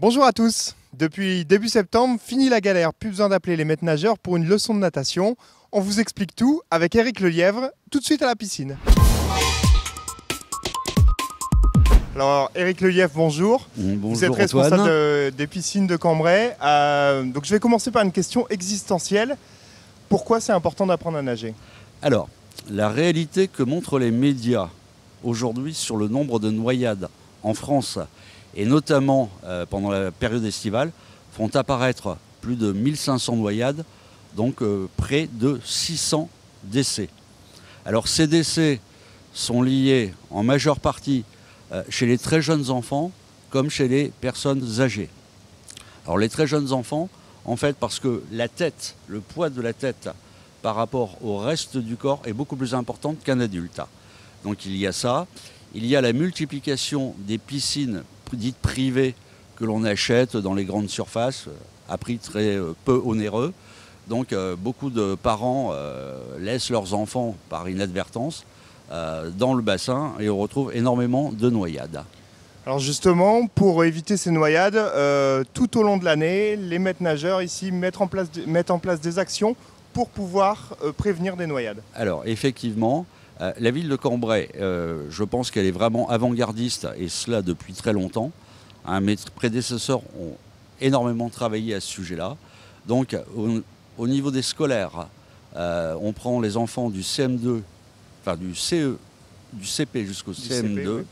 Bonjour à tous. Depuis début septembre, fini la galère, plus besoin d'appeler les maîtres nageurs pour une leçon de natation. On vous explique tout avec Éric Lelièvre, tout de suite à la piscine. Alors Éric Lelièvre, bonjour. Bonjour, vous êtes responsable Antoine. des piscines de Cambrai. Donc je vais commencer par une question existentielle. Pourquoi c'est important d'apprendre à nager? Alors, la réalité que montrent les médias aujourd'hui sur le nombre de noyades en France, et notamment pendant la période estivale, font apparaître plus de 1500 noyades, donc près de 600 décès. Alors ces décès sont liés en majeure partie chez les très jeunes enfants comme chez les personnes âgées. Alors les très jeunes enfants, en fait, parce que la tête, le poids de la tête par rapport au reste du corps est beaucoup plus importante qu'un adulte. Donc il y a ça. Il y a la multiplication des piscines dites privées que l'on achète dans les grandes surfaces à prix très peu onéreux. Donc beaucoup de parents laissent leurs enfants par inadvertance dans le bassin et on retrouve énormément de noyades. Alors justement, pour éviter ces noyades, tout au long de l'année, les maîtres nageurs ici mettent en place des actions pour pouvoir prévenir des noyades. Alors effectivement, la ville de Cambrai, je pense qu'elle est vraiment avant-gardiste et cela depuis très longtemps. Mes prédécesseurs ont énormément travaillé à ce sujet-là. Donc au niveau des scolaires, on prend les enfants du CM2, enfin du CP jusqu'au CM2, CP, oui.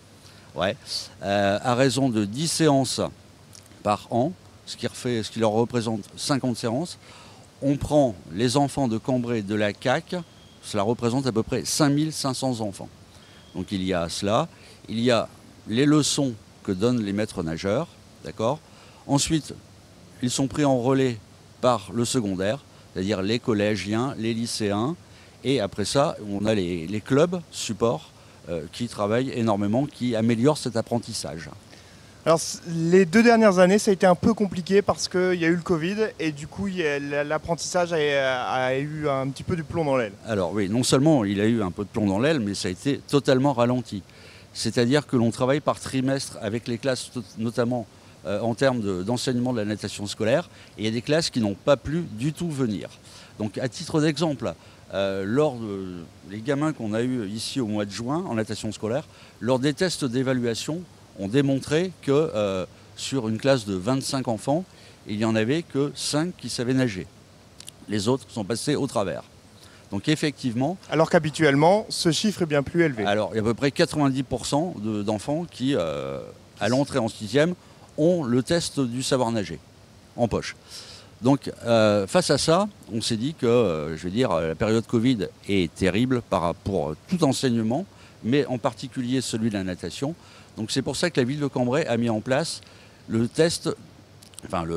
Ouais, à raison de 10 séances par an, ce qui leur représente 50 séances. On prend les enfants de Cambrai de la CAC, cela représente à peu près 5500 enfants. Donc il y a cela, il y a les leçons que donnent les maîtres nageurs, d'accord. Ensuite, ils sont pris en relais par le secondaire, c'est-à-dire les collégiens, les lycéens, et après ça, on a les clubs supports qui travaillent énormément, qui améliorent cet apprentissage. Alors les 2 dernières années, ça a été un peu compliqué parce qu'il y a eu le Covid et du coup l'apprentissage a eu un petit peu du plomb dans l'aile. Alors oui, non seulement il a eu un peu de plomb dans l'aile, mais ça a été totalement ralenti. C'est-à-dire que l'on travaille par trimestre avec les classes, notamment en termes d'enseignement de la natation scolaire, et il y a des classes qui n'ont pas pu du tout venir. Donc à titre d'exemple, les gamins qu'on a eus ici au mois de juin en natation scolaire, lors des tests d'évaluation, ont démontré que sur une classe de 25 enfants, il n'y en avait que 5 qui savaient nager. Les autres sont passés au travers. Donc effectivement... Alors qu'habituellement, ce chiffre est bien plus élevé. Alors il y a à peu près 90% d'enfants qui, à l'entrée en 6e, ont le test du savoir nager en poche. Donc face à ça, on s'est dit que la période Covid est terrible pour tout enseignement, mais en particulier celui de la natation. Donc c'est pour ça que la ville de Cambrai a mis en place le test, merde,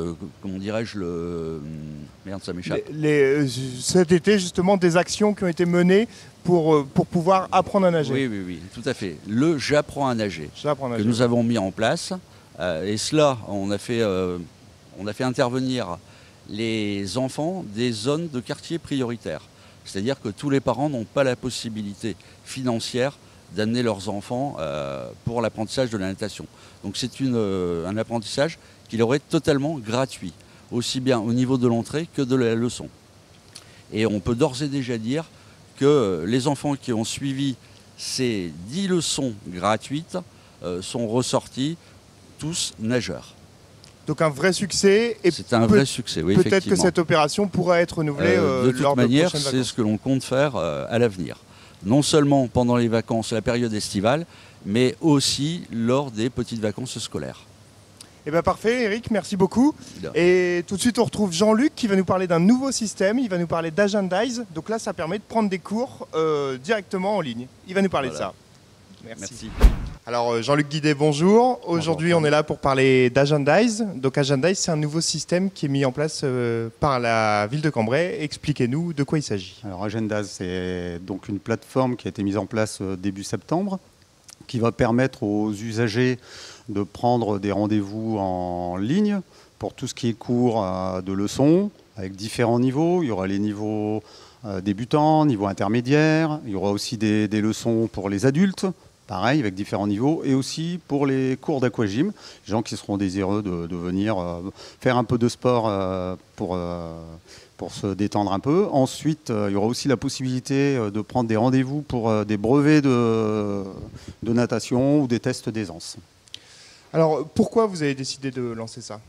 ça m'échappe. Cet été, justement, des actions qui ont été menées pour pouvoir apprendre à nager. Oui, tout à fait. Le J'apprends à nager, que nous avons mis en place. Et cela, on a fait intervenir les enfants des zones de quartiers prioritaires. C'est-à-dire que tous les parents n'ont pas la possibilité financière d'amener leurs enfants pour l'apprentissage de la natation. Donc c'est un apprentissage qui leur est totalement gratuit, aussi bien au niveau de l'entrée que de la leçon. Et on peut d'ores et déjà dire que les enfants qui ont suivi ces 10 leçons gratuites sont ressortis tous nageurs. Donc un vrai succès. C'est un vrai succès, oui, peut-être effectivement. que cette opération pourra être renouvelée de toute lors manière, de prochaines c'est vacances. ce que l'on compte faire à l'avenir. Non seulement pendant les vacances, la période estivale, mais aussi lors des petites vacances scolaires. Eh bien parfait, Éric, merci beaucoup. Bien. Et tout de suite, on retrouve Jean-Luc qui va nous parler d'un nouveau système. Il va nous parler d'Agendize. Donc là, ça permet de prendre des cours directement en ligne. Il va nous parler de ça. Merci. Alors Jean-Luc Guidet, bonjour. Aujourd'hui, on est là pour parler d'Agendize. Donc Agendize, c'est un nouveau système qui est mis en place par la ville de Cambrai. Expliquez-nous de quoi il s'agit. Alors Agendize, c'est donc une plateforme qui a été mise en place début septembre, qui va permettre aux usagers de prendre des rendez-vous en ligne pour tout ce qui est cours de leçons, avec différents niveaux. Il y aura les niveaux débutants, niveau intermédiaire. Il y aura aussi des leçons pour les adultes, pareil, avec différents niveaux, et aussi pour les cours d'aquagym, les gens qui seront désireux de venir faire un peu de sport pour se détendre un peu. Ensuite, il y aura aussi la possibilité de prendre des rendez-vous pour des brevets de natation ou des tests d'aisance. Alors, pourquoi vous avez décidé de lancer ça ?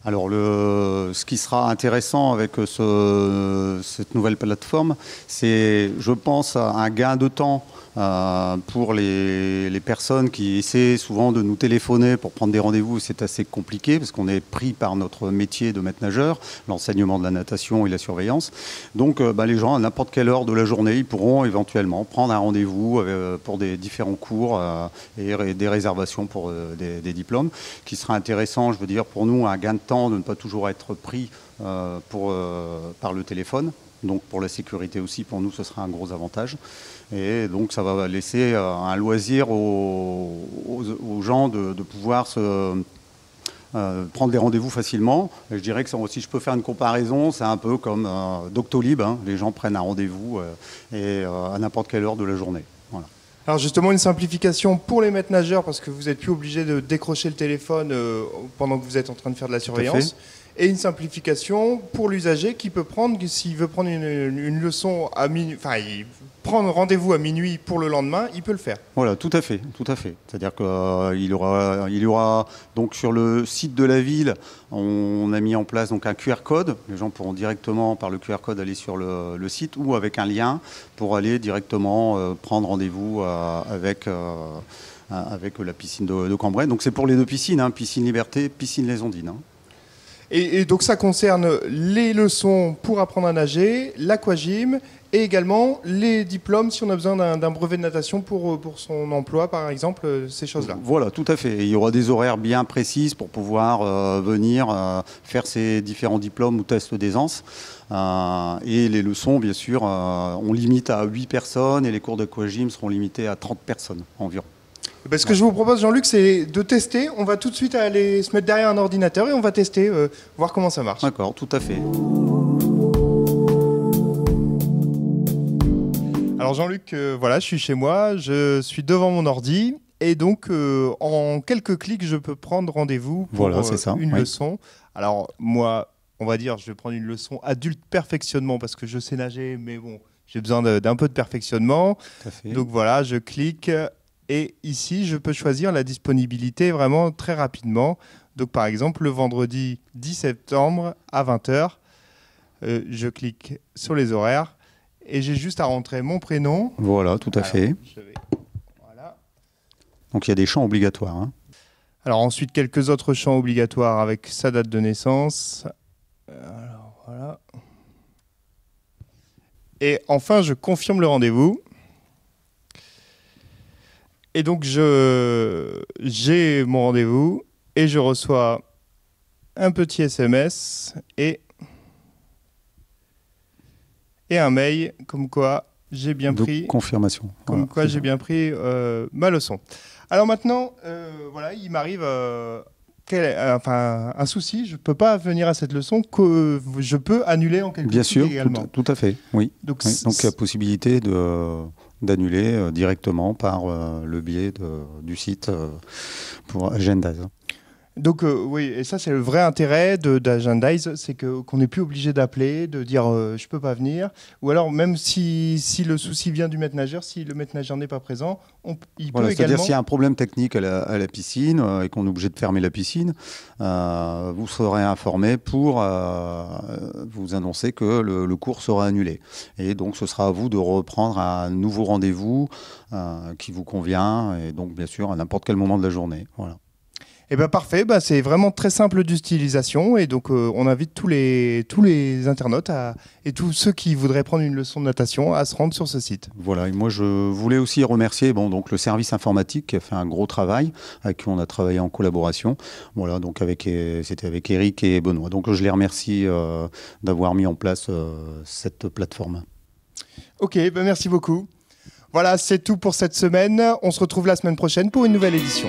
Alors, ce qui sera intéressant avec cette nouvelle plateforme, c'est, je pense, un gain de temps pour les personnes qui essaient souvent de nous téléphoner pour prendre des rendez-vous. C'est assez compliqué parce qu'on est pris par notre métier de maître nageur, l'enseignement de la natation et la surveillance. Donc, les gens, à n'importe quelle heure de la journée, ils pourront éventuellement prendre un rendez-vous pour des différents cours et des réservations pour des diplômes, qui sera intéressant, je veux dire, pour nous, un gain de temps de ne pas toujours être pris par le téléphone. Donc pour la sécurité aussi, pour nous, ce sera un gros avantage. Et donc ça va laisser un loisir aux gens de pouvoir prendre des rendez-vous facilement. Et je dirais que si je peux faire une comparaison, c'est un peu comme Doctolib. Hein. Les gens prennent un rendez-vous à n'importe quelle heure de la journée. Voilà. Alors justement, une simplification pour les maîtres nageurs, parce que vous n'êtes plus obligé de décrocher le téléphone pendant que vous êtes en train de faire de la surveillance. Et une simplification pour l'usager qui peut prendre, s'il veut prendre une leçon à minuit, prendre rendez-vous à minuit pour le lendemain, il peut le faire. Voilà, tout à fait, tout à fait. C'est-à-dire qu'il y aura donc sur le site de la ville, on a mis en place donc un QR code. Les gens pourront directement par le QR code aller sur le site ou avec un lien pour aller directement prendre rendez-vous avec la piscine de Cambrai. Donc c'est pour les deux piscines, hein, piscine Liberté, piscine Les Ondines. Hein. Et donc ça concerne les leçons pour apprendre à nager, l'aquagym et également les diplômes si on a besoin d'un brevet de natation pour son emploi, par exemple, ces choses-là. Voilà, tout à fait. Il y aura des horaires bien précises pour pouvoir venir faire ces différents diplômes ou tests d'aisance. Et les leçons, bien sûr, on limite à 8 personnes et les cours d'aquagym seront limités à 30 personnes environ. Ce que je vous propose, Jean-Luc, c'est de tester. On va tout de suite aller se mettre derrière un ordinateur et on va tester, voir comment ça marche. D'accord, tout à fait. Alors Jean-Luc, voilà, je suis chez moi, je suis devant mon ordi et donc en quelques clics, je peux prendre rendez-vous pour une leçon. Alors moi, on va dire, je vais prendre une leçon adulte perfectionnement parce que je sais nager, mais bon, j'ai besoin d'un peu de perfectionnement. Tout à fait. Donc voilà, je clique. Et ici, je peux choisir la disponibilité vraiment très rapidement. Donc, par exemple, le vendredi 10 septembre à 20 h, je clique sur les horaires et j'ai juste à rentrer mon prénom. Voilà, tout à fait. Voilà. Donc, il y a des champs obligatoires. Hein. Alors, ensuite, quelques autres champs obligatoires avec sa date de naissance. Alors, voilà. Et enfin, je confirme le rendez-vous. Et donc, j'ai mon rendez-vous et je reçois un petit SMS et un mail comme quoi j'ai bien pris... confirmation. Comme quoi j'ai bien pris ma leçon. Alors maintenant, voilà, il m'arrive un souci. Je ne peux pas venir à cette leçon que je peux annuler en quelque sorte également. Bien sûr, tout à fait, oui. Donc il y a possibilité d'annuler directement par le biais du site pour Agendize. Donc oui, et ça c'est le vrai intérêt d'Agendize, c'est qu'on n'est plus obligé d'appeler, de dire je peux pas venir, ou alors même si le souci vient du maître nageur, si le maître nageur n'est pas présent, il peut également... C'est-à-dire s'il y a un problème technique à la piscine et qu'on est obligé de fermer la piscine, vous serez informé pour vous annoncer que le cours sera annulé. Et donc ce sera à vous de reprendre un nouveau rendez-vous qui vous convient, et donc bien sûr à n'importe quel moment de la journée. Voilà. Eh bien parfait, c'est vraiment très simple d'utilisation et donc on invite tous les internautes et tous ceux qui voudraient prendre une leçon de natation à se rendre sur ce site. Voilà, et moi je voulais aussi remercier donc le service informatique qui a fait un gros travail, avec qui on a travaillé en collaboration. Voilà, donc c'était avec Eric et Benoît. Donc je les remercie d'avoir mis en place cette plateforme. Ok, merci beaucoup. Voilà, c'est tout pour cette semaine. On se retrouve la semaine prochaine pour une nouvelle édition.